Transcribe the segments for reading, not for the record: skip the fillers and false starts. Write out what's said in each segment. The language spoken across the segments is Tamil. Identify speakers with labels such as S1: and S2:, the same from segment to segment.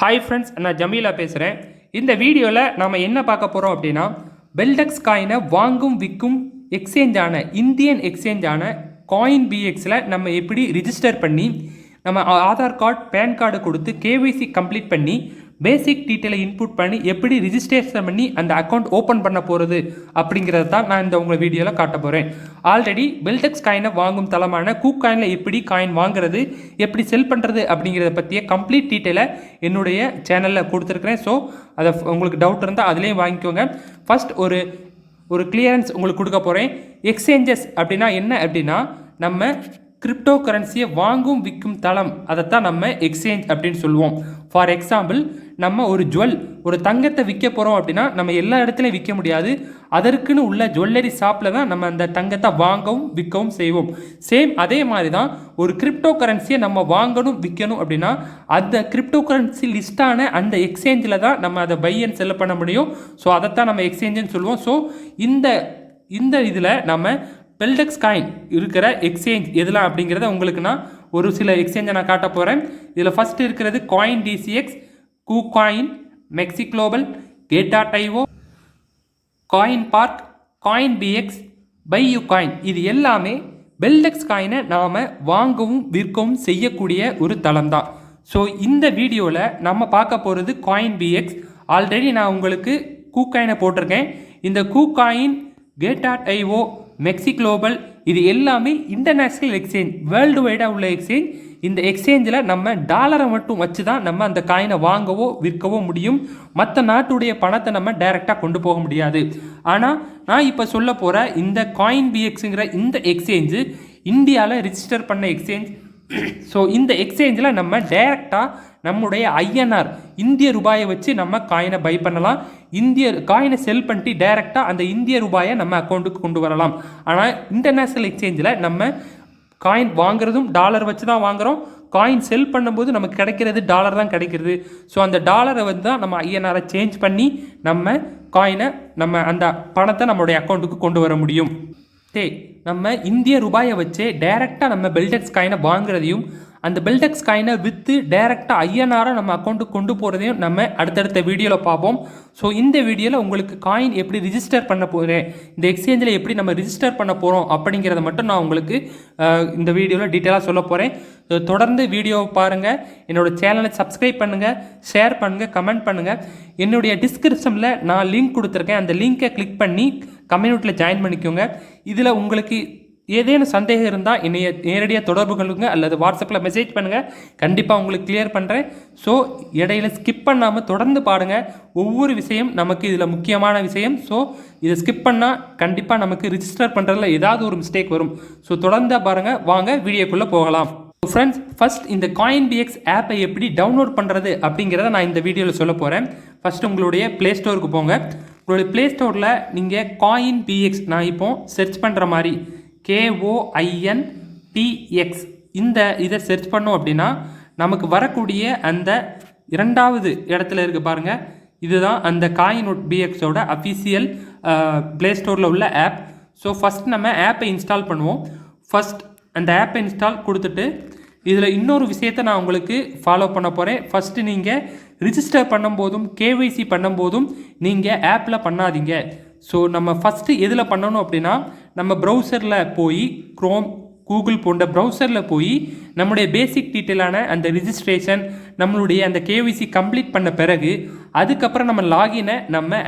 S1: ஹாய் ஃப்ரெண்ட்ஸ், நான் ஜமீலா பேசுகிறேன். இந்த வீடியோவில் நாம் என்ன பார்க்க போகிறோம் அப்படின்னா, பெல்டெக்ஸ் காயினை வாங்கும் விற்கும் எக்ஸ்சேஞ்சான இந்தியன் எக்ஸ்சேஞ்சான காயின் பிஎக்ஸில் நம்ம எப்படி ரிஜிஸ்டர் பண்ணி நம்ம ஆதார் கார்டு பேன் கார்டு கொடுத்து கேஒய்சி கம்ப்ளீட் பண்ணி பேசிக் டீட்டெயிலை இன்புட் பண்ணி எப்படி ரிஜிஸ்ட்ரேஷன் பண்ணி அந்த அக்கௌண்ட் ஓப்பன் பண்ண போகிறது அப்படிங்கிறத தான் நான் இந்த உங்கள் வீடியோவில் காட்ட போகிறேன். ஆல்ரெடி பெல்டெக்ஸ் காயினை வாங்கும் தளமான கூகாயினில் எப்படி காயின் வாங்குறது, எப்படி செல் பண்ணுறது அப்படிங்கிறத பற்றிய கம்ப்ளீட் டீட்டெயிலை என்னுடைய சேனலில் கொடுத்துருக்குறேன். ஸோ அதை உங்களுக்கு டவுட் இருந்தால் அதுலேயும் வாங்கிக்கோங்க. ஃபஸ்ட் ஒரு கிளியரன்ஸ் உங்களுக்கு கொடுக்க போகிறேன். எக்ஸ்சேஞ்சஸ் அப்படின்னா என்ன அப்படின்னா, நம்ம கிரிப்டோ கரன்சியை வாங்கும் விற்கும் தளம், அதைத்தான் நம்ம எக்ஸ்சேஞ்ச் அப்படின்னு சொல்லுவோம். ஃபார் எக்ஸாம்பிள், நம்ம ஒரு தங்கத்தை விற்க போகிறோம் அப்படின்னா நம்ம எல்லா இடத்துலையும் விற்க முடியாது. அதற்குன்னு உள்ள ஜுவல்லரி ஷாப்பில் தான் நம்ம அந்த தங்கத்தை வாங்கவும் விற்கவும் செய்வோம். சேம் அதே மாதிரி தான் ஒரு கிரிப்டோ கரன்சியை நம்ம வாங்கணும் விற்கணும் அப்படின்னா அந்த கிரிப்டோ கரன்சி லிஸ்டான அந்த எக்ஸ்சேஞ்சில் தான் நம்ம அதை பை அண்ட் செல் பண்ண முடியும். ஸோ அதைத்தான் நம்ம எக்ஸ்சேஞ்சுன்னு சொல்லுவோம். ஸோ இந்த இதில் நம்ம பெல்டெக்ஸ் காயின் இருக்கிற எக்ஸ்சேஞ்ச் எதெல்லாம் அப்படிங்கிறத உங்களுக்கு நான் ஒரு சில எக்ஸ்சேஞ்சை நான் காட்ட போகிறேன். இதில் ஃபஸ்ட்டு இருக்கிறது coin DCX, KuCoin, MEXC global, கேட்.io, காயின் பார்க், காயின் பிஎக்ஸ், பையூ காயின். இது எல்லாமே பெல்டெக்ஸ் காயினை நாம் வாங்கவும் விற்கவும் செய்யக்கூடிய ஒரு தளம் தான். ஸோ இந்த வீடியோவில் நம்ம பார்க்க போகிறது காயின் பிஎக்ஸ். ஆல்ரெடி நான் உங்களுக்கு கூகாயினை போட்டிருக்கேன். இந்த கூகாயின், கேட்.io, மெக்சி குளோபல் இது எல்லாமே இன்டர்நேஷ்னல் எக்ஸ்சேஞ்ச், வேர்ல்டு வைடாக உள்ள எக்ஸ்சேஞ்ச். இந்த எக்ஸ்சேஞ்சில் நம்ம டாலரை மட்டும் வச்சு தான் நம்ம அந்த காயினை வாங்கவோ விற்கவோ முடியும். மற்ற நாட்டுடைய பணத்தை நம்ம டைரெக்டாக கொண்டு போக முடியாது. ஆனால் நான் இப்போ சொல்ல போகிற இந்த காயின் பிஎக்ஸுங்கிற இந்த எக்ஸ்சேஞ்சு இந்தியாவில் ரிஜிஸ்டர் பண்ண எக்ஸ்சேஞ்ச். ஸோ இந்த எக்ஸ்சேஞ்சில் நம்ம டைரெக்டாக நம்முடைய ஐஎன்ஆர் இந்திய ரூபாயை வச்சு நம்ம காயினை பை பண்ணலாம். காயினை செல் பண்ணிட்டு டைரெக்டாக அந்த இந்திய ரூபாயை நம்ம அக்கௌண்ட்டுக்கு கொண்டு வரலாம். ஆனால் இன்டர்நேஷ்னல் எக்ஸ்சேஞ்சில் நம்ம காயின் வாங்குறதும் டாலர் வச்சு தான் வாங்குகிறோம். காயின் செல் பண்ணும்போது நமக்கு கிடைக்கிறது டாலர் தான் கிடைக்கிறது. ஸோ அந்த டாலரை வந்து தான் நம்ம ஐஎன்ஆரை சேஞ்ச் பண்ணி நம்ம காயினை அந்த பணத்தை நம்மளுடைய அக்கௌண்ட்டுக்கு கொண்டு வர முடியும். நம்ம இந்திய ரூபாயை வச்சு டைரெக்டாக நம்ம பெல்டெக்ஸ் காயினை வாங்குறதையும் அந்த பெல்டெக்ஸ் காயினை விற்று டைரெக்டாக ஐஎன்ஆரை நம்ம அக்கௌண்ட்டுக்கு கொண்டு போகிறதையும் நம்ம அடுத்தடுத்த வீடியோவில் பார்ப்போம். ஸோ இந்த வீடியோவில் உங்களுக்கு காயின் எப்படி ரிஜிஸ்டர் பண்ண போகிறேன், இந்த எக்ஸ்சேஞ்சில் எப்படி நம்ம ரிஜிஸ்டர் பண்ண போகிறோம் அப்படிங்கிறத மட்டும் நான் உங்களுக்கு இந்த வீடியோவில் டீட்டெயிலாக சொல்ல போகிறேன். தொடர்ந்து வீடியோவை பாருங்கள், என்னோடய சேனலை சப்ஸ்கிரைப் பண்ணுங்கள், ஷேர் பண்ணுங்கள், கமெண்ட் பண்ணுங்கள். என்னுடைய டிஸ்கிரிப்ஷனில் நான் லிங்க் கொடுத்துருக்கேன். அந்த லிங்க்கை கிளிக் பண்ணி கம்யூனிட்டியில் ஜாயின் பண்ணிக்கோங்க. இதில் உங்களுக்கு ஏதேனும் சந்தேகம் இருந்தால் என்னை நேரடியாக தொடர்பு கொள்ளுங்க அல்லது வாட்ஸ்அப்பில் மெசேஜ் பண்ணுங்கள். கண்டிப்பாக உங்களுக்கு கிளியர் பண்ணுறேன். ஸோ இடையில ஸ்கிப் பண்ணாமல் தொடர்ந்து பாருங்கள். ஒவ்வொரு விஷயம் நமக்கு இதில் முக்கியமான விஷயம். ஸோ இதை ஸ்கிப் பண்ணால் கண்டிப்பாக நமக்கு ரிஜிஸ்டர் பண்ணுறதுல ஏதாவது ஒரு மிஸ்டேக் வரும். ஸோ தொடர்ந்து பாருங்கள். வாங்க வீடியோக்குள்ளே போகலாம். ஃப்ரெண்ட்ஸ், ஃபஸ்ட் இந்த காயின் பிஎக்ஸ் ஆப்பை எப்படி டவுன்லோட் பண்ணுறது அப்படிங்கிறத நான் இந்த வீடியோவில் சொல்ல போகிறேன். ஃபஸ்ட்டு உங்களுடைய ப்ளே ஸ்டோருக்கு போங்க. உங்களுடைய ப்ளே ஸ்டோரில் நீங்கள் காயின் பிஎக்ஸ் நான் இப்போ சர்ச் பண்ணுற மாதிரி KOINPX இதை சர்ச் பண்ணோம் அப்படின்னா நமக்கு வரக்கூடிய அந்த இரண்டாவது இடத்துல இருக்க பாருங்கள், இதுதான் அந்த காயின் பிஎக்ஸோட அஃபிஷியல் ப்ளே ஸ்டோரில் உள்ள ஆப். ஸோ ஃபஸ்ட் நம்ம ஆப்பை இன்ஸ்டால் பண்ணுவோம். ஃபஸ்ட் அந்த ஆப்பை இன்ஸ்டால் கொடுத்துட்டு இதில் இன்னொரு விஷயத்தை நான் உங்களுக்கு ஃபாலோ பண்ண போகிறேன். ஃபஸ்ட்டு நீங்கள் ரிஜிஸ்டர் பண்ணும்போதும் கேஒய்சி பண்ணும்போதும் நீங்கள் ஆப்பில் பண்ணாதீங்க. ஸோ நம்ம ஃபஸ்ட்டு எதில் பண்ணணும் அப்படின்னா, நம்ம ப்ரௌசரில் போய் க்ரோம், கூகுள் போன்ற ப்ரௌசரில் போய் நம்முடைய பேசிக் டீட்டெயிலான அந்த ரிஜிஸ்ட்ரேஷன், நம்மளுடைய அந்த கேஒய்சி கம்ப்ளீட் பண்ண பிறகு அதுக்கப்புறம் நம்ம லாகினை நம்ம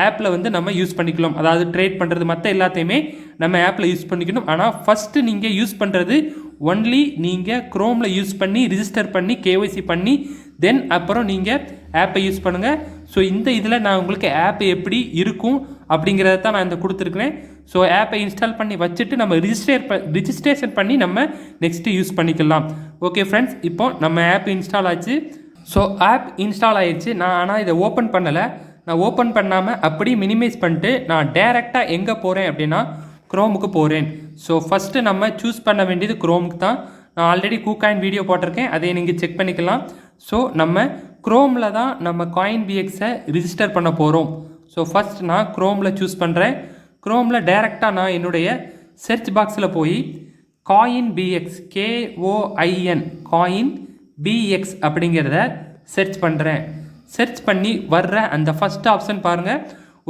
S1: ஆப்பில் வந்து நம்ம யூஸ் பண்ணிக்கலாம். அதாவது ட்ரேட் பண்ணுறது மற்ற எல்லாத்தையுமே நம்ம ஆப்பில் யூஸ் பண்ணிக்கணும். ஆனால் ஃபஸ்ட்டு நீங்கள் யூஸ் பண்ணுறது ஒன்லி நீங்கள் க்ரோமில் யூஸ் பண்ணி ரிஜிஸ்டர் பண்ணி கேஒய்சி பண்ணி தென் அப்புறம் நீங்கள் ஆப்பை யூஸ் பண்ணுங்கள். ஸோ இந்த இதில் நான் உங்களுக்கு ஆப் எப்படி இருக்கும் அப்படிங்கிறத தான் நான் இந்த கொடுத்துருக்குறேன். ஸோ ஆப்பை இன்ஸ்டால் பண்ணி வச்சுட்டு நம்ம ரிஜிஸ்ட்ரேஷன் பண்ணி நம்ம நெக்ஸ்ட்டு யூஸ் பண்ணிக்கலாம். ஓகே ஃப்ரெண்ட்ஸ், இப்போ நம்ம ஆப் இன்ஸ்டால் ஆச்சு. ஸோ ஆப் இன்ஸ்டால் ஆயிடுச்சு. ஆனால் இதை ஓப்பன் பண்ணலை. நான் ஓப்பன் பண்ணாமல் அப்படியே மினிமைஸ் பண்ணிட்டு நான் டைரெக்டாக எங்கே போகிறேன் அப்படின்னா க்ரோமுக்கு போகிறேன். ஸோ ஃபஸ்ட்டு நம்ம சூஸ் பண்ண வேண்டியது க்ரோமுக்கு தான். நான் ஆல்ரெடி கூகாயின் வீடியோ போட்டிருக்கேன், அதை நீங்கள் செக் பண்ணிக்கலாம். ஸோ நம்ம க்ரோமில் தான் நம்ம காயின் பிஎக்ஸை ரிஜிஸ்டர் பண்ண போகிறோம். ஸோ ஃபஸ்ட் நான் க்ரோமில் சூஸ் பண்ணுறேன். க்ரோமில் டைரெக்டாக நான் என்னுடைய சர்ச் பாக்ஸில் போய் coin BX KOIN coin BX அப்படிங்கிறத சர்ச் பண்ணுறேன். சர்ச் பண்ணி வர்ற அந்த ஃபஸ்ட் ஆப்ஷன் பாருங்கள்,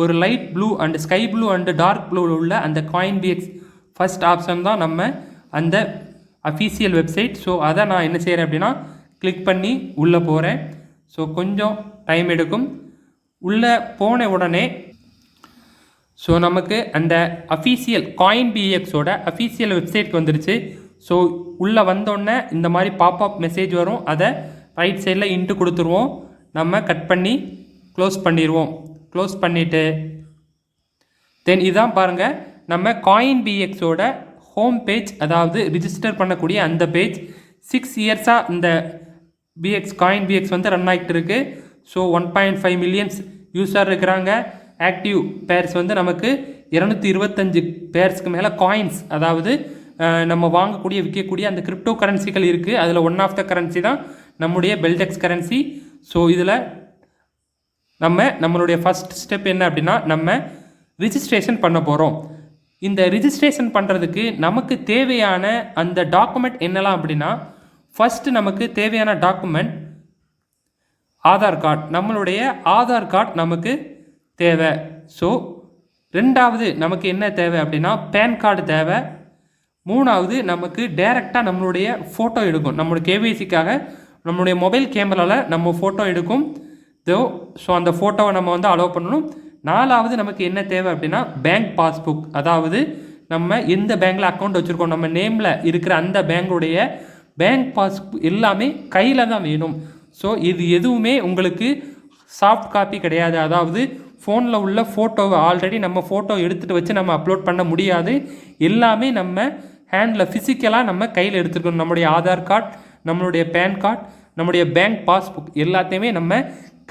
S1: ஒரு light blue and sky blue and dark blue உள்ள அந்த காயின்பிஎக்ஸ் ஃபஸ்ட் ஆப்ஷன் தான் நம்ம அந்த அஃபீஷியல் வெப்சைட். ஸோ அதை நான் என்ன செய்கிறேன் அப்படின்னா கிளிக் பண்ணி உள்ளே போகிறேன். ஸோ கொஞ்சம் டைம் எடுக்கும். உள்ளே போன உடனே ஸோ நமக்கு அந்த அஃபீஷியல் காயின்பிஎக்ஸோட அஃபீஷியல் வெப்சைட்க்கு வந்துருச்சு. ஸோ உள்ளே வந்தோடனே இந்த மாதிரி பாப்அப் மெசேஜ் வரும். அதை ரைட் சைடில் இன்ட்டு கொடுத்துருவோம். நம்ம கட் பண்ணி க்ளோஸ் பண்ணிடுவோம். க்ளோஸ் பண்ணிவிட்டு தென் இதான் பாருங்கள் நம்ம காயின்பிஎக்ஸோட ஹோம் பேஜ், அதாவது ரிஜிஸ்டர் பண்ணக்கூடிய அந்த பேஜ். 6 இயர்ஸாக இந்த காயின்பிஎக்ஸ் வந்து ரன் ஆகிட்டு இருக்குது. ஸோ 1.5 மில்லியன்ஸ் யூஸர் இருக்கிறாங்க. ஆக்டிவ் பேர்ஸ் வந்து நமக்கு 225 பேர்ஸ்க்கு மேலே காயின்ஸ், அதாவது நம்ம வாங்கக்கூடிய விற்கக்கூடிய அந்த கிரிப்டோ கரன்சிகள் இருக்குது. அதில் ஒன் ஆஃப் த கரன்சி தான் நம்முடைய பெல்டெக்ஸ் கரன்சி. ஸோ இதில் நம்மளுடைய ஃபஸ்ட் ஸ்டெப் என்ன அப்படின்னா நம்ம ரிஜிஸ்ட்ரேஷன் பண்ண போகிறோம். இந்த ரிஜிஸ்ட்ரேஷன் பண்ணுறதுக்கு நமக்கு தேவையான அந்த டாக்குமெண்ட் என்னலாம் அப்படின்னா, ஃபஸ்ட்டு நமக்கு தேவையான டாக்குமெண்ட் ஆதார் கார்டு. நம்மளுடைய ஆதார் கார்டு நமக்கு தேவை. ஸோ ரெண்டாவது நமக்கு என்ன தேவை அப்படின்னா பேன் கார்டு தேவை. மூணாவது நமக்கு டைரெக்டாக நம்மளுடைய ஃபோட்டோ எடுக்கும். நம்மளுடைய கேஒய்சிக்காக நம்மளுடைய மொபைல் கேமராவில் நம்ம ஃபோட்டோ எடுக்கும். ஸோ அந்த ஃபோட்டோவை நம்ம வந்து அலோவ் பண்ணணும். நாலாவது நமக்கு என்ன தேவை அப்படின்னா பேங்க் பாஸ்புக், அதாவது நம்ம எந்த பேங்க்கில் அக்கௌண்ட் வச்சுருக்கோம், நம்ம நேமில் இருக்கிற அந்த பேங்குடைய பேங்க் பாஸ்புக் எல்லாமே கையில் தான் வேணும். ஸோ இது எதுவுமே உங்களுக்கு சாஃப்ட் காப்பி கிடையாது. அதாவது ஃபோனில் உள்ள ஃபோட்டோவை ஆல்ரெடி நம்ம ஃபோட்டோ எடுத்துகிட்டு வச்சு நம்ம அப்லோட் பண்ண முடியாது. எல்லாமே நம்ம ஹேண்டில் ஃபிசிக்கலாக நம்ம கையில் எடுத்துருக்கணும். நம்முடைய ஆதார் கார்டு, நம்மளுடைய பேன் கார்டு, நம்முடைய பேங்க் பாஸ்புக் எல்லாத்தையுமே நம்ம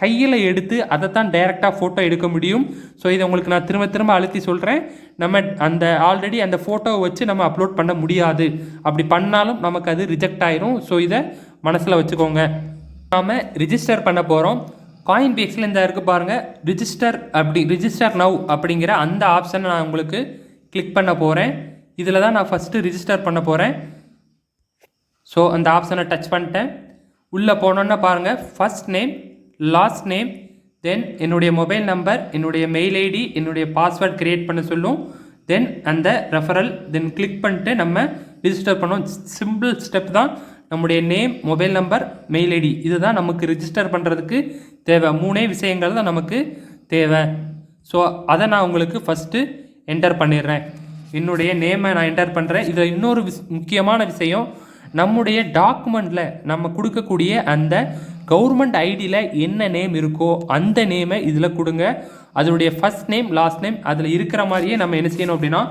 S1: கையில் எடுத்து அதை தான் டைரெக்டாக ஃபோட்டோ எடுக்க முடியும். ஸோ இதை உங்களுக்கு நான் திரும்ப அழுத்தி சொல்கிறேன். நம்ம அந்த ஆல்ரெடி அந்த ஃபோட்டோவை வச்சு நம்ம அப்லோட் பண்ண முடியாது. அப்படி பண்ணாலும் நமக்கு அது ரிஜெக்ட் ஆயிரும். ஸோ இதை மனசில் வச்சுக்கோங்க. நாம் ரிஜிஸ்டர் பண்ண போகிறோம். காயின்பிஎக்ஸில் இந்த இருக்குது பாருங்கள், ரிஜிஸ்டர் நவ் அப்படிங்கிற அந்த ஆப்ஷனை நான் உங்களுக்கு கிளிக் பண்ண போகிறேன். இதில் தான் நான் ஃபஸ்ட்டு ரிஜிஸ்டர் பண்ண போகிறேன். ஸோ அந்த ஆப்ஷனை டச் பண்ணிட்டேன். உள்ளே போனோன்னா பாருங்கள், ஃபஸ்ட் நேம், லாஸ்ட் நேம், தென் என்னுடைய மொபைல் நம்பர், என்னுடைய மெயில் ஐடி, என்னுடைய பாஸ்வேர்ட் க்ரியேட் பண்ண சொல்லும். தென் அந்த ரெஃபரல், தென் கிளிக் பண்ணிட்டு நம்ம ரிஜிஸ்டர் பண்ணோம். சிம்பிள் ஸ்டெப் தான். நம்முடைய name, mobile number, mail ID இதுதான் நமக்கு ரிஜிஸ்டர் பண்ணுறதுக்கு தேவை. 3 விஷயங்கள் தான் நமக்கு தேவை. ஸோ அதை நான் உங்களுக்கு ஃபஸ்ட்டு என்டர் பண்ணிடுறேன். என்னுடைய நேமை நான் என்டர் பண்ணுறேன். இதில் இன்னொரு முக்கியமான விஷயம், நம்முடைய டாக்குமெண்ட்டில் நம்ம கொடுக்கக்கூடிய அந்த கவர்மெண்ட் ஐடியில் என்ன நேம் இருக்கோ அந்த நேமை இதில் கொடுங்க. அதனுடைய ஃபஸ்ட் நேம், லாஸ்ட் நேம் அதில் இருக்கிற மாதிரியே நம்ம என்ன செய்யணும் அப்படின்னா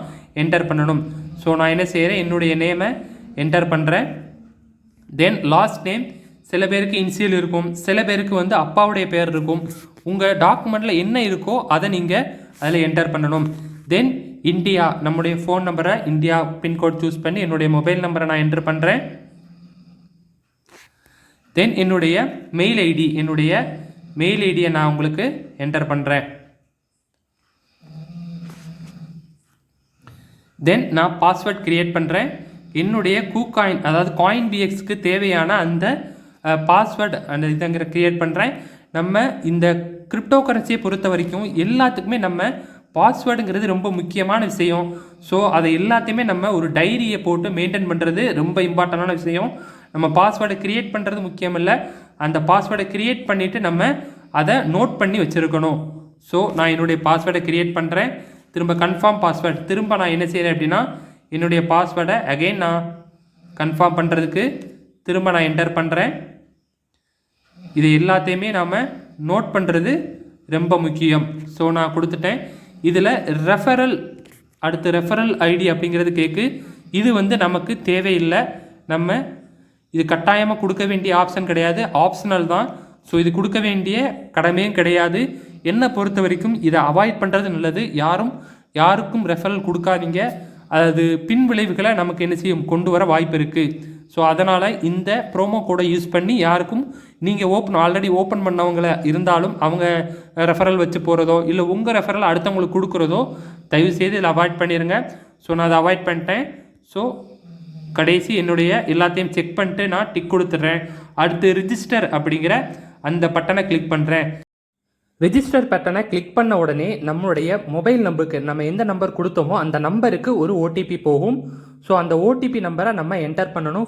S1: என்டர் பண்ணணும். ஸோ நான் என்ன செய்கிறேன், என்னுடைய நேமை என்டர் பண்ணுறேன். தென் லாஸ்ட் நேம், சில பேருக்கு இனிஷியல் இருக்கும், சில பேருக்கு வந்து அப்பாவுடைய பேர் இருக்கும். உங்கள் டாக்குமெண்ட்டில் என்ன இருக்கோ அதை நீங்கள் அதில் என்டர் பண்ணணும். தென் இந்தியா, நம்முடைய ஃபோன் நம்பரை இந்தியா பின்கோட் சூஸ் பண்ணி என்னுடைய மொபைல் நம்பரை நான் என்டர் பண்ணுறேன். தென் என்னுடைய மெயில் ஐடியை நான் உங்களுக்கு என்டர் பண்ணுறேன். தென் நான் பாஸ்வேர்ட் க்ரியேட் பண்ணுறேன். என்னுடைய கூகாயின், அதாவது காயின்பிஎக்ஸ்க்கு தேவையான அந்த பாஸ்வேர்டு அந்த இதுங்கிற க்ரியேட் பண்ணுறேன். நம்ம இந்த கிரிப்டோ கரன்சியை பொறுத்த வரைக்கும் எல்லாத்துக்குமே நம்ம பாஸ்வேர்டுங்கிறது ரொம்ப முக்கியமான விஷயம். ஸோ அதை எல்லாத்தையுமே நம்ம ஒரு டைரியை போட்டு மெயின்டைன் பண்ணுறது ரொம்ப இம்பார்ட்டண்டான விஷயம். நம்ம பாஸ்வேர்டை க்ரியேட் பண்ணுறது முக்கியம் இல்லை, அந்த பாஸ்வேர்டை க்ரியேட் பண்ணிவிட்டு நம்ம அதை நோட் பண்ணி வச்சுருக்கணும். ஸோ நான் என்னுடைய பாஸ்வேர்டை க்ரியேட் பண்ணுறேன். திரும்ப கன்ஃபார்ம் பாஸ்வேர்டு, திரும்ப நான் என்ன செய்கிறேன் அப்படின்னா என்னுடைய பாஸ்வேர்டை அகெயின் நான் கன்ஃபார்ம் பண்ணுறதுக்கு திரும்ப நான் என்டர் பண்ணுறேன். இது எல்லாத்தையுமே நாம் நோட் பண்ணுறது ரொம்ப முக்கியம். ஸோ நான் கொடுத்துட்டேன். இதில் ரெஃபரல் ஐடி அப்படிங்கிறது கேட்கு. இது வந்து நமக்கு தேவையில்லை. நம்ம இது கட்டாயமாக கொடுக்க வேண்டிய ஆப்ஷன் கிடையாது, ஆப்ஷனல் தான். ஸோ இது கொடுக்க வேண்டிய கடமையும் கிடையாது. என்னை பொறுத்த வரைக்கும் இதை அவாய்ட் பண்ணுறது நல்லது. யாருக்கும் ரெஃபரல் கொடுக்காதீங்க. அது பின் விளைவுகளை நமக்கு என்ன செய்யும், கொண்டு வர வாய்ப்பு இருக்குது. ஸோ அதனால் இந்த ப்ரோமோ கோடை யூஸ் பண்ணி யாருக்கும் நீங்கள் ஆல்ரெடி ஓப்பன் பண்ணவங்கள இருந்தாலும் அவங்க ரெஃபரல் வச்சு போகிறதோ இல்லை உங்கள் ரெஃபரல் அடுத்தவங்களுக்கு கொடுக்குறதோ தயவுசெய்து இதில் அவாய்ட் பண்ணிடுங்க. ஸோ நான் அதை அவாய்ட் பண்ணிட்டேன். ஸோ கடைசி என்னுடைய எல்லாத்தையும் செக் பண்ணிட்டு நான் டிக் கொடுத்துட்றேன். அடுத்து ரிஜிஸ்டர் அப்படிங்கிற அந்த பட்டனை கிளிக் பண்ணுறேன். ரெஜிஸ்டர் பட்டனை கிளிக் பண்ண உடனே நம்மளுடைய மொபைல் நம்பருக்கு நம்ம எந்த நம்பர் கொடுத்தோமோ அந்த நம்பருக்கு ஒரு ஓடிபி போகும். ஸோ அந்த ஓடிபி நம்பரை நம்ம என்டர் பண்ணணும்.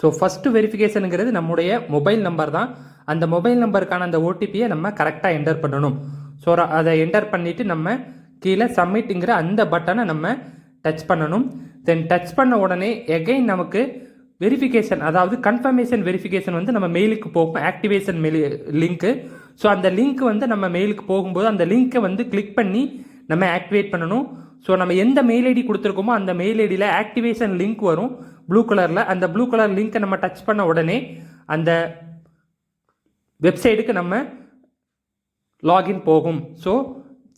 S1: ஸோ ஃபஸ்ட்டு வெரிஃபிகேஷனுங்கிறது நம்முடைய மொபைல் நம்பர் தான். அந்த மொபைல் நம்பருக்கான அந்த ஓடிபியை நம்ம கரெக்டாக என்டர் பண்ணணும். ஸோ அதை என்டர் பண்ணிவிட்டு நம்ம கீழே சப்மிட்டுங்கிற அந்த பட்டனை நம்ம டச் பண்ணணும். தென் டச் பண்ண உடனே எகைன் நமக்கு வெரிஃபிகேஷன், அதாவது கன்ஃபர்மேஷன் வெரிஃபிகேஷன் வந்து நம்ம மெயிலுக்கு போகும், ஆக்டிவேஷன் லிங்க்கு. ஸோ அந்த லிங்க் வந்து நம்ம மெயிலுக்கு போகும்போது அந்த லிங்க்கை வந்து கிளிக் பண்ணி நம்ம ஆக்டிவேட் பண்ணணும். ஸோ நம்ம எந்த மெயில் ஐடி கொடுத்துருக்கோமோ அந்த மெயில் ஐடியில் ஆக்டிவேஷன் லிங்க் வரும் ப்ளூ கலரில். அந்த ப்ளூ கலர் லிங்க்கை நம்ம டச் பண்ண உடனே அந்த வெப்சைட்டுக்கு நம்ம லாகின் போகும். ஸோ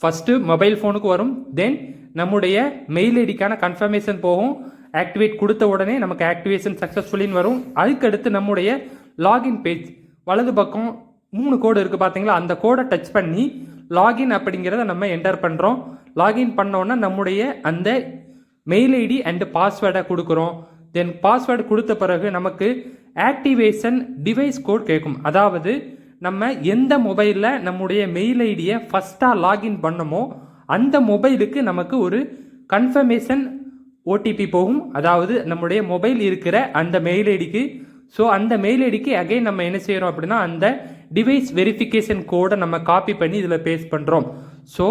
S1: ஃபஸ்ட்டு மொபைல் ஃபோனுக்கு வரும், தென் நம்முடைய மெயில் ஐடிக்கான கன்ஃபர்மேஷன் போகும். ஆக்டிவேட் கொடுத்த உடனே நமக்கு ஆக்டிவேஷன் சக்ஸஸ்ஃபுல்லின்னு வரும். அதுக்கடுத்து நம்முடைய லாகின் பேஜ் வலது பக்கம் 3 கோடு இருக்குது பார்த்தீங்களா, அந்த கோடை டச் பண்ணி லாகின் அப்படிங்கிறத நம்ம என்டர் பண்ணுறோம். லாகின் பண்ணோன்னா நம்முடைய அந்த மெயில் ஐடி அண்டு பாஸ்வேர்டை கொடுக்குறோம். தென் பாஸ்வேர்டு கொடுத்த பிறகு நமக்கு ஆக்டிவேஷன் டிவைஸ் கோட் கேட்கும். அதாவது நம்ம எந்த மொபைலில் நம்முடைய மெயில் ஐடியை ஃபஸ்ட்டாக லாகின் பண்ணமோ அந்த மொபைலுக்கு நமக்கு ஒரு கன்ஃபர்மேஷன் ஓடிபி போகும். அதாவது நம்முடைய மொபைல் இருக்கிற அந்த மெயில் ஐடிக்கு. ஸோ அந்த மெயில் ஐடிக்கு அகைன் நம்ம என்ன செய்கிறோம் அப்படின்னா அந்த டிவைஸ் வெரிஃபிகேஷன் கோடை நம்ம காப்பி பண்ணி இதில் பேஸ்ட் பண்ணுறோம். ஸோ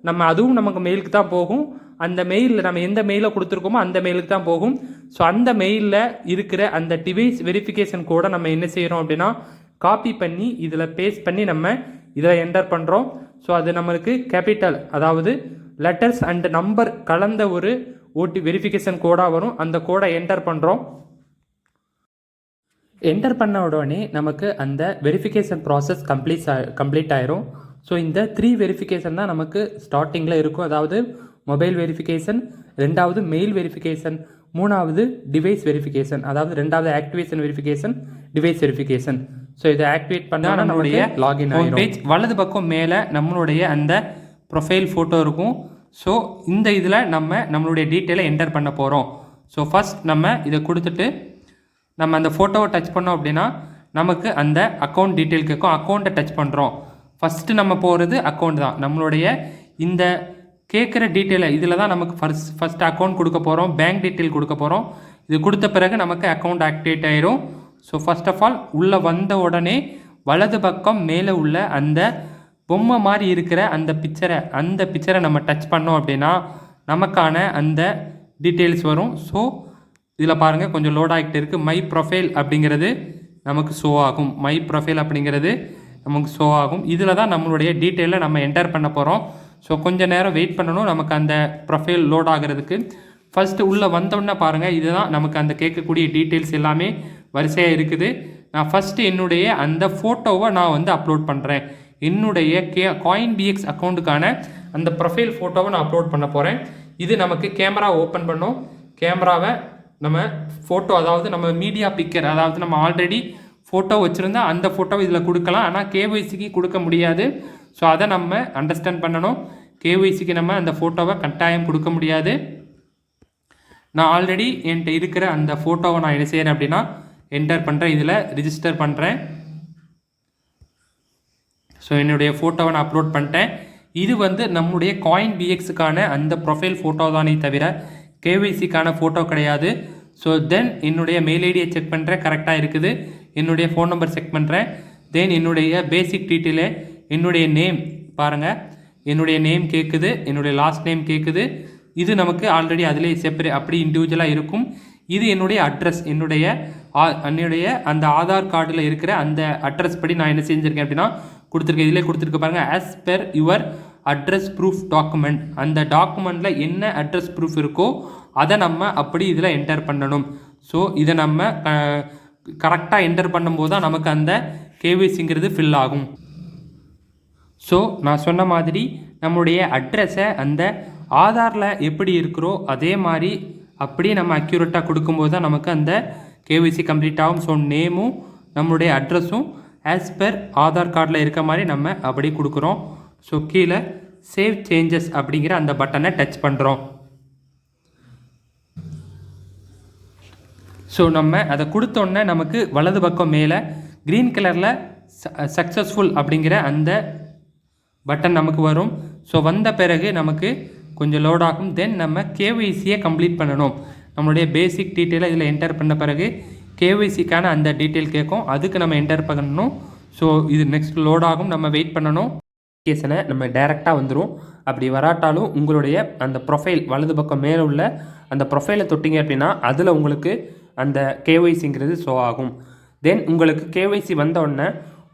S1: நம்ம அதுவும் நமக்கு மெயிலுக்கு தான் போகும். அந்த மெயிலில் நம்ம எந்த மெயிலை கொடுத்துருக்கோமோ அந்த மெயிலுக்கு தான் போகும். ஸோ அந்த மெயிலில் இருக்கிற அந்த டிவைஸ் வெரிஃபிகேஷன் கோடை நம்ம என்ன செய்கிறோம் அப்படின்னா காப்பி பண்ணி இதில் பேஸ்ட் பண்ணி நம்ம இதில் என்டர் பண்ணுறோம். ஸோ அது நம்மளுக்கு கேபிட்டல், அதாவது லெட்டர்ஸ் அண்ட் நம்பர் கலந்த ஒரு வெரிஃபிகேஷன் கோடாக வரும். அந்த கோடை என்டர் பண்ணுறோம். என்டர் பண்ண உடனே நமக்கு அந்த வெரிஃபிகேஷன் ப்ராசஸ் கம்ப்ளீட் ஆயிரும். ஸோ இந்த 3 வெரிஃபிகேஷன் தான் நமக்கு ஸ்டார்டிங்கில் இருக்கும். அதாவது மொபைல் வெரிஃபிகேஷன், 2வது மெயில் வெரிஃபிகேஷன், 3வது டிவைஸ் வெரிஃபிகேஷன். அதாவது 2வது activation verification, device verification. So இதை ஆக்டிவேட் பண்ணால் நம்மளுடைய லாகின் ஆகிடும். பேஜ் வலது பக்கம் மேலே நம்மளுடைய அந்த ப்ரொஃபைல் ஃபோட்டோ இருக்கும். ஸோ இந்த இதில் நம்மளுடைய டீட்டெயிலை என்டர் பண்ண போகிறோம். ஸோ ஃபஸ்ட் நம்ம இதை கொடுத்துட்டு நம்ம அந்த ஃபோட்டோவை டச் பண்ணோம் அப்படின்னா நமக்கு அந்த அக்கௌண்ட் டீட்டெயில் கேட்கும். அக்கௌண்ட்டை டச் பண்ணுறோம். ஃபஸ்ட்டு நம்ம போகிறது அக்கௌண்ட் தான். நம்மளுடைய இந்த கேட்குற டீட்டெயிலை இதில் தான் நமக்கு ஃபஸ்ட் அக்கௌண்ட் கொடுக்க போகிறோம், பேங்க் டீட்டெயில் கொடுக்க போகிறோம். இது கொடுத்த பிறகு நமக்கு அக்கௌண்ட் ஆக்டிவேட் ஆயிரும். ஸோ ஃபர்ஸ்ட் ஆஃப் ஆல் உள்ளே வந்த உடனே வலது பக்கம் மேலே உள்ள அந்த பொம்மை மாதிரி இருக்கிற அந்த பிக்சரை நம்ம டச் பண்ணோம் அப்படின்னா நமக்கான அந்த டீட்டெயில்ஸ் வரும். ஸோ இதில் பாருங்கள் கொஞ்சம் லோட் ஆகிட்டு இருக்குது. மை ப்ரொஃபைல் அப்படிங்கிறது நமக்கு ஷோ ஆகும். மை ப்ரொஃபைல் அப்படிங்கிறது நமக்கு ஷோ ஆகும். இதில் தான் நம்மளுடைய டீட்டெயிலை நம்ம என்டர் பண்ண போகிறோம். ஸோ கொஞ்சம் நேரம் வெயிட் பண்ணணும் நமக்கு அந்த ப்ரொஃபைல் லோட் ஆகிறதுக்கு. ஃபஸ்ட்டு உள்ளே வந்தோடனே பாருங்கள், இதுதான் நமக்கு அந்த கேட்கக்கூடிய டீட்டெயில்ஸ் எல்லாமே வரிசையாக இருக்குது. நான் ஃபஸ்ட்டு என்னுடைய அந்த ஃபோட்டோவை நான் வந்து அப்லோட் பண்ணுறேன். என்னுடைய CoinBX அக்கௌண்ட்டுக்கான அந்த ப்ரொஃபைல் ஃபோட்டோவை நான் அப்லோட் பண்ண போகிறேன். இது நமக்கு கேமரா ஓப்பன் பண்ணோம். கேமராவை நம்ம ஃபோட்டோ, அதாவது நம்ம மீடியா பிக்கர், அதாவது நம்ம ஆல்ரெடி ஃபோட்டோ வச்சுருந்தா அந்த ஃபோட்டோவை இதில் கொடுக்கலாம். ஆனால் கேஒய்சிக்கு கொடுக்க முடியாது. ஸோ அதை நம்ம அண்டர்ஸ்டாண்ட் பண்ணணும். கேஒய்சிக்கு நம்ம அந்த ஃபோட்டோவை கட்டாயம் கொடுக்க முடியாது. நான் ஆல்ரெடி என்கிட்ட இருக்கிற அந்த ஃபோட்டோவை நான் என்ன செய்கிறேன் அப்படின்னா என்டர் பண்ணுறேன், இதில் ரிஜிஸ்டர் பண்ணுறேன். ஸோ என்னுடைய ஃபோட்டோவை நான் அப்லோட் பண்ணிட்டேன். இது வந்து நம்முடைய CoinBXக்கான அந்த ப்ரொஃபைல் ஃபோட்டோ தானே தவிர கேஒய்சிக்கான ஃபோட்டோ கிடையாது. ஸோ தென் என்னுடைய மெயில் ஐடியை செக் பண்ணுறேன், கரெக்டாக இருக்குது. என்னுடைய ஃபோன் நம்பர் செக் பண்ணுறேன். தென் என்னுடைய பேசிக் டீட்டெயிலு, என்னுடைய நேம் பாருங்கள், என்னுடைய நேம் கேட்குது, என்னுடைய லாஸ்ட் நேம் கேட்குது. இது நமக்கு ஆல்ரெடி அதிலே செப்பரேட் அப்படி இண்டிவிஜுவலாக இருக்கும். இது என்னுடைய அட்ரஸ், என்னுடைய அந்த ஆதார் கார்டில் இருக்கிற அந்த அட்ரஸ் படி நான் என்ன செஞ்சுருக்கேன் அப்படின்னா கொடுத்துருக்கேன். இதிலே கொடுத்துருக்க பாருங்கள், as per your address proof document. அந்த டாக்குமெண்ட்டில் என்ன அட்ரஸ் ப்ரூஃப் இருக்கோ அதை நம்ம அப்படி இதில் என்டர் பண்ணணும். ஸோ இதை நம்ம கரெக்டாக என்டர் பண்ணும்போது தான் நமக்கு அந்த கேஒய்சிங்கிறது ஃபில் ஆகும். ஸோ நான் சொன்ன மாதிரி நம்முடைய அட்ரஸை அந்த ஆதாரில் எப்படி இருக்கிறோ அதே மாதிரி அப்படியே நம்ம அக்யூரேட்டாக கொடுக்கும்போது தான் நமக்கு அந்த கேஒய்சி கம்ப்ளீட் ஆகும். ஸோ நேமும் நம்மளுடைய அட்ரஸும் ஆஸ் பெர் ஆதார் கார்டில் இருக்க மாதிரி நம்ம அப்படி கொடுக்குறோம். ஸோ கீழே சேவ் சேஞ்சஸ் அப்படிங்கிற அந்த பட்டனை டச் பண்ணுறோம். ஸோ நம்ம அதை கொடுத்தோன்னே நமக்கு வலது பக்கம் மேலே க்ரீன் கலரில் சக்ஸஸ்ஃபுல் அப்படிங்கிற அந்த பட்டன் நமக்கு வரும். ஸோ வந்த பிறகு நமக்கு கொஞ்சம் லோட் ஆகும். தென் நம்ம கேஒய்சியை கம்ப்ளீட் பண்ணணும். நம்மளுடைய பேசிக் டீட்டெயிலை இதில் என்டர் பண்ண பிறகு கேஒய்சிக்கான அந்த டீட்டெயில் கேட்கும், அதுக்கு நம்ம என்டர் பண்ணணும். ஸோ இது நெக்ஸ்ட் லோட் ஆகும், நம்ம வெயிட் பண்ணணும். அப்ளிகேஷனை நம்ம டைரெக்டாக வந்துடும். அப்படி வராட்டாலும் உங்களுடைய அந்த ப்ரொஃபைல் வலது பக்கம் மேலே உள்ள அந்த ப்ரொஃபைலை தொட்டிங்க அப்படின்னா அதில் உங்களுக்கு அந்த கேஒய்சிங்கிறது ஷோ ஆகும். தென் உங்களுக்கு கேஒய்சி வந்த உடனே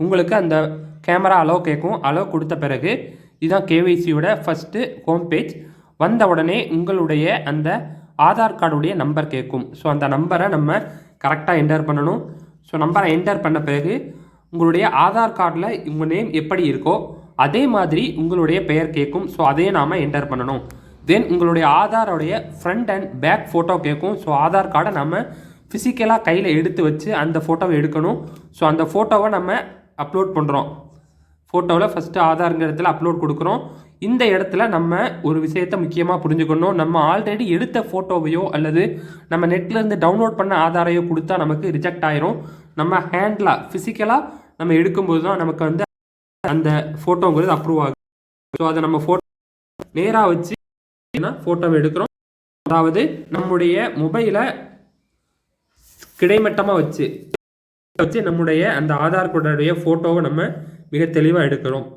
S1: உங்களுக்கு அந்த கேமரா அலோவ் கேட்கும். அலோவ் கொடுத்த பிறகு இதுதான் கேஒய்சியோட ஃபஸ்ட்டு ஹோம் பேஜ். வந்த உடனே உங்களுடைய அந்த ஆதார் கார்டுடைய நம்பர் கேட்கும். ஸோ அந்த நம்பரை நம்ம கரெக்டாக என்டர் பண்ணணும். ஸோ நம்பரை என்டர் பண்ண பிறகு உங்களுடைய ஆதார் கார்டில் உங்கள் நேம் எப்படி இருக்கோ அதே மாதிரி உங்களுடைய பெயர் கேட்கும். ஸோ அதையே நாம் என்டர் பண்ணணும். தென் உங்களுடைய ஆதாரோடைய ஃப்ரண்ட் அண்ட் பேக் ஃபோட்டோ கேட்கும். ஸோ ஆதார் கார்டை நம்ம ஃபிசிக்கலாக கையில் எடுத்து வச்சு அந்த ஃபோட்டோவை எடுக்கணும். ஸோ அந்த ஃபோட்டோவை நம்ம அப்லோட் பண்ணுறோம். ஃபோட்டோவில் ஃபஸ்ட்டு ஆதாருங்கிற இடத்துல அப்லோட் கொடுக்குறோம். இந்த இடத்துல நம்ம ஒரு விஷயத்தை முக்கியமாக புரிஞ்சுக்கணும். நம்ம ஆல்ரெடி எடுத்த ஃபோட்டோவையோ அல்லது நம்ம நெட்லேருந்து டவுன்லோட் பண்ண ஆதாரையோ கொடுத்தா நமக்கு ரிஜெக்ட் ஆயிரும். நம்ம ஹேண்டில் ஃபிசிக்கலாக நம்ம எடுக்கும்போது தான் நமக்கு வந்து அந்த ஃபோட்டோங்கிறது அப்ரூவ் ஆகும். ஸோ அதை நம்ம ஃபோட்டோ நேராக வச்சு ஃபோட்டோவை எடுக்கிறோம். அதாவது நம்முடைய மொபைலை கிடைமட்டமாக வச்சு நம்முடைய அந்த ஆதார் கார்டுடைய ஃபோட்டோவை நம்ம மிக தெளிவாக எடுக்கிறோம்.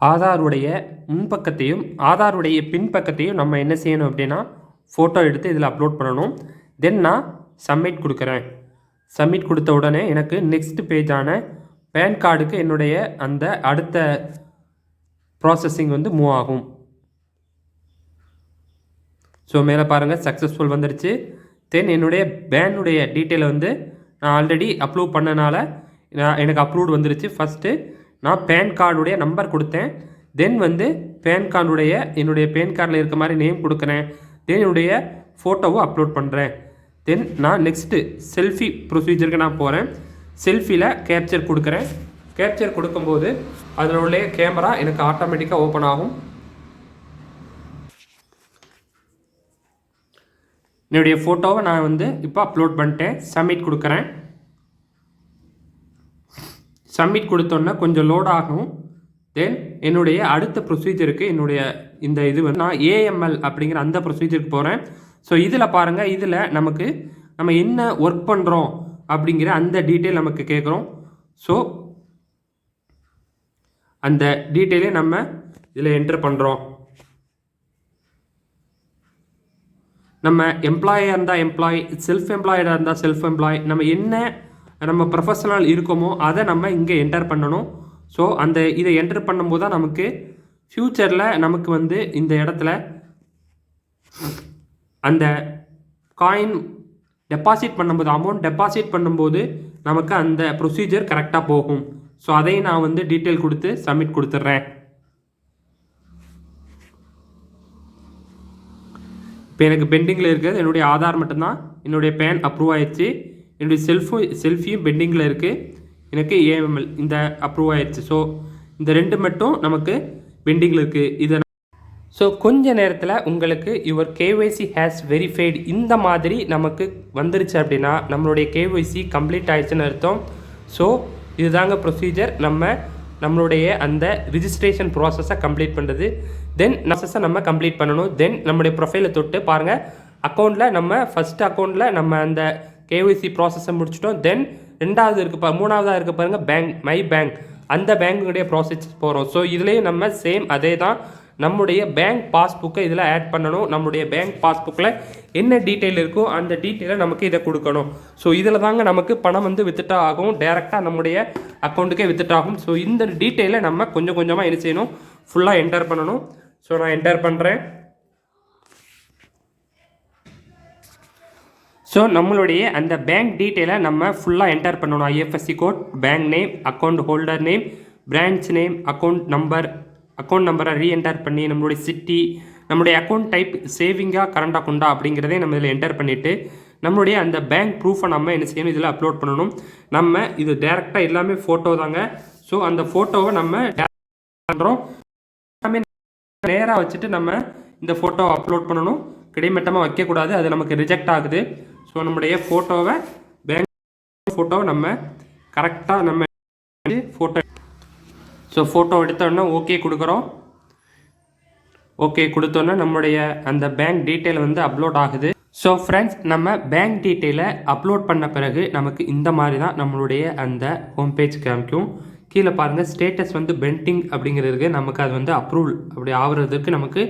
S1: ஆதாருடைய முன்பக்கத்தையும் ஆதாருடைய பின்பக்கத்தையும் நம்ம என்ன செய்யணும் அப்படின்னா ஃபோட்டோ எடுத்து இதில் அப்லோட் பண்ணணும். தென் நான் சப்மிட் கொடுக்குறேன். சப்மிட் கொடுத்த உடனே எனக்கு நெக்ஸ்ட் பேஜான பேன் கார்டுக்கு என்னுடைய அந்த அடுத்த ப்ராசஸிங் வந்து மூவ் ஆகும். ஸோ மேலே பாருங்கள் சக்ஸஸ்ஃபுல் வந்துடுச்சு. தென் என்னுடைய பேனுடைய டீட்டெயிலை வந்து நான் ஆல்ரெடி அப்ரூவ் பண்ணனால எனக்கு அப்ரூவ்டு வந்துடுச்சு. ஃபஸ்ட்டு நான் பேன் கார்டுடைய நம்பர் கொடுத்தேன். தென் வந்து பேன் கார்டுடைய என்னுடைய பேன் கார்டில் இருக்க மாதிரி நேம் கொடுக்குறேன். தென் என்னுடைய ஃபோட்டோவை அப்லோட் பண்ணுறேன். தென் நான் நெக்ஸ்ட்டு செல்ஃபி ப்ரொசீஜருக்கு நான் போகிறேன். செல்ஃபியில் கேப்சர் கொடுக்குறேன். கேப்சர் கொடுக்கும்போது அதில் உள்ள கேமரா எனக்கு ஆட்டோமேட்டிக்காக ஓப்பன் ஆகும். என்னுடைய ஃபோட்டோவை நான் வந்து இப்போ அப்லோட் பண்ணிட்டேன். சப்மிட் கொடுக்குறேன். சப்மிட் கொடுத்தோன்னே கொஞ்சம் லோட் ஆகும். தென் என்னுடைய அடுத்த ப்ரொசீஜருக்கு என்னுடைய இந்த இது வந்து நான் ஏஎம்எல் அப்படிங்கிற அந்த ப்ரொசீஜருக்கு போகிறேன். ஸோ இதில் பாருங்கள், இதில் நமக்கு நம்ம என்ன ஒர்க் பண்ணுறோம் அப்படிங்கிற அந்த டீட்டெயில் நமக்கு கேட்குறோம். ஸோ அந்த டீட்டெயிலே நம்ம இதில் என்டர் பண்ணுறோம். நம்ம எம்ப்ளாயாக இருந்தால் எம்ப்ளாய், செல்ஃப் எம்ப்ளாய்டாக இருந்தால் செல்ஃப் எம்ப்ளாய், நம்ம என்ன நம்ம ப்ரொஃபஷனல் இருக்கோமோ அதை நம்ம இங்கே என்டர் பண்ணணும். ஸோ அந்த இதை என்டர் பண்ணும்போது தான் நமக்கு ஃப்யூச்சரில் நமக்கு வந்து இந்த இடத்துல அந்த காயின் டெபாசிட் பண்ணும்போது அமௌண்ட் டெபாசிட் பண்ணும்போது நமக்கு அந்த ப்ரொசீஜர் கரெக்டாக போகும். ஸோ அதையும் நான் வந்து டீட்டெயில் கொடுத்து சப்மிட் கொடுத்துட்றேன். இப்போ எனக்கு பெண்டிங்கில் இருக்கிறது என்னுடைய ஆதார் மட்டும்தான். என்னுடைய பேன் அப்ரூவ் ஆயிடுச்சு. என்னுடைய செல்ஃபியும் பெண்டிங்கில் இருக்குது. எனக்கு ஏஎம்எல் இந்த அப்ரூவ் ஆயிடுச்சு. ஸோ இந்த ரெண்டு மட்டும் நமக்கு பெண்டிங்கில் இருக்குது. இதை ஸோ கொஞ்ச நேரத்தில் உங்களுக்கு யுவர் கேஒய்சி ஹேஸ் வெரிஃபைடு இந்த மாதிரி நமக்கு வந்துருச்சு அப்படின்னா நம்மளுடைய கேஒய்சி கம்ப்ளீட் ஆயிடுச்சுன்னு அர்த்தம். ஸோ இதுதாங்க ப்ரொசீஜர். நம்மளுடைய அந்த ரிஜிஸ்ட்ரேஷன் ப்ராசஸை கம்ப்ளீட் பண்ணுறது. தென் ப்ராசஸை நம்ம கம்ப்ளீட் பண்ணணும். தென் நம்முடைய ப்ரொஃபைலை தொட்டு பாருங்கள், அக்கௌண்ட்டில் நம்ம ஃபஸ்ட் அக்கௌண்ட்டில் நம்ம அந்த கேஒய்சி ப்ராசஸை முடிச்சிட்டோம். தென் மூணாவதாக இருக்க பாருங்கள் பேங்க், மை பேங்க், அந்த பேங்குடைய ப்ராசஸ் போகிறோம். ஸோ இதுலேயும் நம்ம சேம் அதே தான். நம்முடைய பேங்க் பாஸ்புக்கை இதில் ஆட் பண்ணணும். நம்முடைய பேங்க் பாஸ்புக்கில் என்ன டீட்டெயில் இருக்கோ அந்த டீட்டெயிலை நமக்கு இதை கொடுக்கணும். ஸோ இதில் தாங்க நமக்கு பணம் வந்து வித்ட்ரா ஆகும். டேரெக்டாக நம்முடைய அக்கௌண்ட்டுக்கே வித்ட்ரா ஆகும். ஸோ இந்த டீட்டெயிலை நம்ம கொஞ்சம் கொஞ்சமாக என்ன செய்யணும், ஃபுல்லாக என்டர் பண்ணணும். ஸோ நான் என்டர் பண்ணுறேன். ஸோ நம்மளுடைய அந்த பேங்க் டீட்டெயிலை நம்ம ஃபுல்லாக என்டர் பண்ணணும். IFSC code, bank name, account holder name, branch name, account நம்பரை ரீஎன்டர் பண்ணி நம்மளுடைய சிட்டி, நம்மளுடைய அக்கௌண்ட் டைப் சேவிங்காக கரண்ட் அக்கௌண்ட்டா அப்படிங்கிறதே நம்ம இதில் என்டர் பண்ணிவிட்டு நம்மளுடைய அந்த பேங்க் ப்ரூஃபை நம்ம என்ன செய்யணும், இதில் அப்லோட் பண்ணணும். நம்ம இது டேரெக்டாக எல்லாமே ஃபோட்டோ தாங்க. ஸோ அந்த ஃபோட்டோவை நம்ம பண்ணுறோம். எல்லாமே நேராக வச்சுட்டு நம்ம இந்த ஃபோட்டோவை அப்லோட் பண்ணணும். கிடைமட்டமாக வைக்கக்கூடாது, அது நமக்கு ரிஜெக்ட் ஆகுது. ஸோ நம்முடைய ஃபோட்டோவை நம்ம கரெக்டாக நம்ம ஃபோட்டோ எடுத்தோன்னா ஓகே கொடுக்குறோம். ஓகே கொடுத்தோன்னா நம்முடைய அந்த பேங்க் டீட்டெயில் வந்து அப்லோட் ஆகுது. ஸோ ஃப்ரெண்ட்ஸ், நம்ம பேங்க் டீட்டெயிலை அப்லோட் பண்ண பிறகு நமக்கு இந்த மாதிரி தான் நம்மளுடைய அந்த ஹோம் பேஜ் காமிக்கும். கீழே பாருங்கள், ஸ்டேட்டஸ் வந்து பெண்டிங் அப்படிங்கிறதுக்கு நமக்கு அது வந்து அப்ரூவல் அப்படி ஆகுறதுக்கு நமக்கு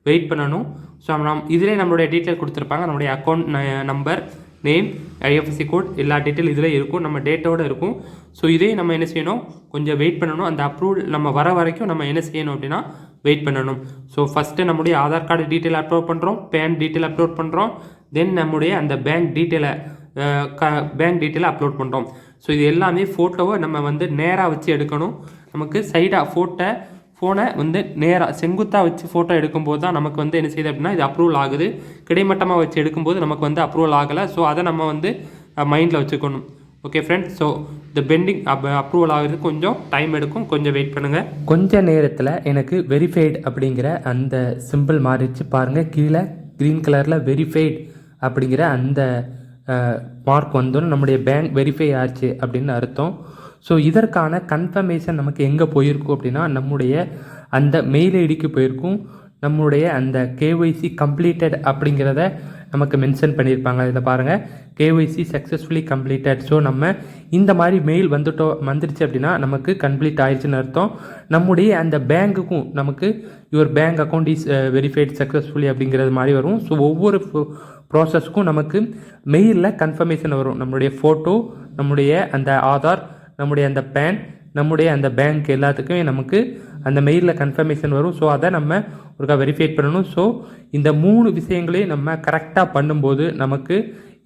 S1: வெயிட் பண்ணணும். ஸோ இதிலே நம்மளுடைய டீட்டெயில் கொடுத்துருப்பாங்க. நம்மளுடைய account number, name, IFSC code எல்லா டீட்டெயில் இதில் இருக்கும், நம்ம டேட்டோடு இருக்கும். ஸோ இதே நம்ம என்ன செய்யணும், கொஞ்சம் வெயிட் பண்ணணும். அந்த அப்ரூவல் நம்ம வர வரைக்கும் நம்ம என்ன செய்யணும் அப்படின்னா வெயிட் பண்ணணும். ஸோ ஃபஸ்ட்டு நம்முடைய ஆதார் கார்டு டீட்டெயில் அப்லோட் பண்ணுறோம், பேன் டீட்டெயில் அப்லோட் பண்ணுறோம், தென் நம்முடைய அந்த பேங்க் டீட்டெயிலை அப்லோட் பண்ணுறோம். ஸோ இது எல்லாமே ஃபோட்டோவை நம்ம வந்து நேராக வச்சு எடுக்கணும். நமக்கு சைடாக ஃபோனை வந்து நேராக செங்குத்தாக வச்சு ஃபோட்டோ எடுக்கும்போது தான் நமக்கு வந்து என்ன செய்யுது அப்படின்னா இது அப்ரூவல் ஆகுது. கிடைமட்டமாக வச்சு எடுக்கும்போது நமக்கு வந்து அப்ரூவல் ஆகலை. ஸோ அதை நம்ம வந்து மைண்டில் வச்சுக்கணும். ஓகே ஃப்ரெண்ட்ஸ், ஸோ இந்த பெண்டிங் அப்ரூவல் ஆகுறது கொஞ்சம் டைம் எடுக்கும், கொஞ்சம் வெயிட் பண்ணுங்கள். கொஞ்ச நேரத்தில் எனக்கு வெரிஃபைடு அப்படிங்கிற அந்த சிம்பிள் மாறிடுச்சு பாருங்கள். கீழே க்ரீன் கலரில் வெரிஃபைடு அப்படிங்கிற அந்த மார்க் வந்தோன்னு நம்முடைய பேங்க் வெரிஃபை ஆச்சு அப்படின்னு அர்த்தம். ஸோ இதற்கான கன்ஃபர்மேஷன் நமக்கு எங்கே போயிருக்கும் அப்படின்னா நம்முடைய அந்த மெயில் ஐடிக்கு போயிருக்கும். நம்முடைய அந்த கேஒய்சி கம்ப்ளீட்டட் அப்படிங்கிறத நமக்கு மென்ஷன் பண்ணியிருப்பாங்க. இதில் பாருங்கள், கேஒய்சி சக்ஸஸ்ஃபுல்லி கம்ப்ளீட்டட். ஸோ நம்ம இந்த மாதிரி மெயில் வந்துருச்சு அப்படின்னா நமக்கு கம்ப்ளீட் ஆயிடுச்சுன்னு அர்த்தம். நம்முடைய அந்த பேங்க்குக்கும் நமக்கு your bank account is verified successfully அப்படிங்கிறது மாதிரி வரும். ஸோ ஒவ்வொரு ப்ராசஸ்க்கும் நமக்கு மெயிலில் கன்ஃபர்மேஷன் வரும். நம்மளுடைய ஃபோட்டோ, நம்முடைய அந்த ஆதார், நம்முடைய அந்த பேன், நம்முடைய அந்த பேங்க் எல்லாத்துக்குமே நமக்கு அந்த மெயிலில் கன்ஃபர்மேஷன் வரும். ஸோ அதை நம்ம ஒருக்கா வெரிஃபை பண்ணணும். ஸோ இந்த 3 விஷயங்களையும் நம்ம கரெக்டாக பண்ணும்போது நமக்கு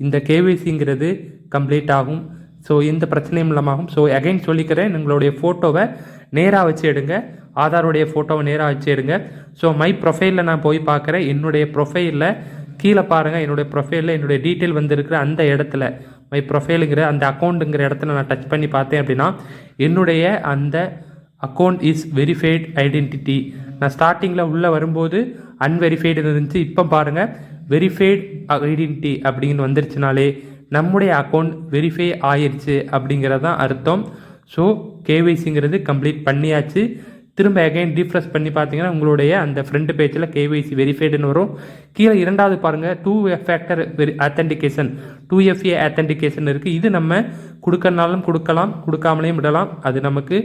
S1: இந்த கேஒய்சிங்கிறது கம்ப்ளீட் ஆகும். ஸோ எந்த பிரச்சனையும் இல்லாமல். ஸோ அகைன் சொல்லிக்கிறேன், உங்களுடைய ஃபோட்டோவை நேராக வச்சு எடுங்க, ஆதாருடைய ஃபோட்டோவை நேராக வச்சு எடுங்க. ஸோ மை ப்ரொஃபைலில் நான் போய் பார்க்குறேன். என்னுடைய ப்ரொஃபைலில் கீழே பாருங்கள், என்னுடைய ப்ரொஃபைலில் என்னுடைய டீட்டெயில் வந்துருக்கிற அந்த இடத்துல மை ப்ரொஃபைலுங்கிற அந்த அக்கௌண்ட்டுங்கிற இடத்துல நான் டச் பண்ணி பார்த்தேன் அப்படின்னா என்னுடைய அந்த அக்கௌண்ட் இஸ் வெரிஃபைட் ஐடென்டிட்டி. நான் ஸ்டார்டிங்கில் உள்ளே வரும்போது அன்வெரிஃபைடு இருந்துச்சு. இப்போ பாருங்கள், வெரிஃபைட் ஐடென்டிட்டி அப்படின்னு வந்துருச்சுனாலே நம்முடைய அக்கௌண்ட் வெரிஃபை ஆயிடுச்சு அப்படிங்கிறது தான் அர்த்தம். ஸோ கேஒய்சிங்கிறது கம்ப்ளீட் பண்ணியாச்சு. திரும்ப அகைன் ரீஃப்ரெஷ் பண்ணி பார்த்தீங்கன்னா உங்களுடைய அந்த ஃப்ரண்ட் பேஜில் கேஒய்சி வெரிஃபைடுன்னு வரும். கீழே இரண்டாவது பாருங்கள், 2 ஃபேக்டர் ஆத்தென்டிகேஷன், 2FA ஆத்தென்டிகேஷன் இருக்குது. இது நம்ம கொடுக்கறனாலும் கொடுக்கலாம், கொடுக்காமலேயும் விடலாம். அது நமக்கு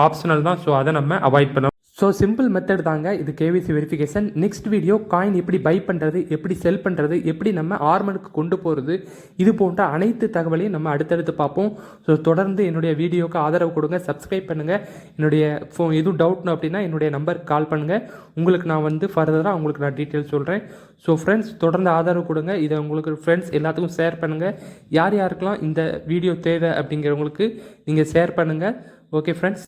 S1: ஆப்ஷனல் தான். ஸோ அதை நம்ம அவாய்ட் பண்ணலாம். ஸோ சிம்பிள் மெத்தட் தாங்க இது KYC verification. Next video coin எப்படி பை பண்ணுறது, எப்படி செல் பண்ணுறது, எப்படி நம்ம ஆர்மனுக்கு கொண்டு போகிறது, இது போன்ற அனைத்து தகவலையும் நம்ம அடுத்தடுத்து பார்ப்போம். ஸோ தொடர்ந்து என்னுடைய வீடியோவுக்கு ஆதரவு கொடுங்க, சப்ஸ்கிரைப் பண்ணுங்கள். என்னுடைய எதுவும் டவுட்னு அப்படின்னா என்னுடைய நம்பருக்கு கால் பண்ணுங்கள். உங்களுக்கு நான் வந்து ஃபர்தராக உங்களுக்கு நான் டீட்டெயில்ஸ் சொல்கிறேன். ஸோ ஃப்ரெண்ட்ஸ், தொடர்ந்து ஆதரவு கொடுங்க. இதை உங்களுக்கு ஃப்ரெண்ட்ஸ் எல்லாத்துக்கும் ஷேர் பண்ணுங்கள். யார் யாருக்கெல்லாம் இந்த வீடியோ தேவை அப்படிங்கிறவங்களுக்கு நீங்கள் ஷேர் பண்ணுங்கள். Okay friends.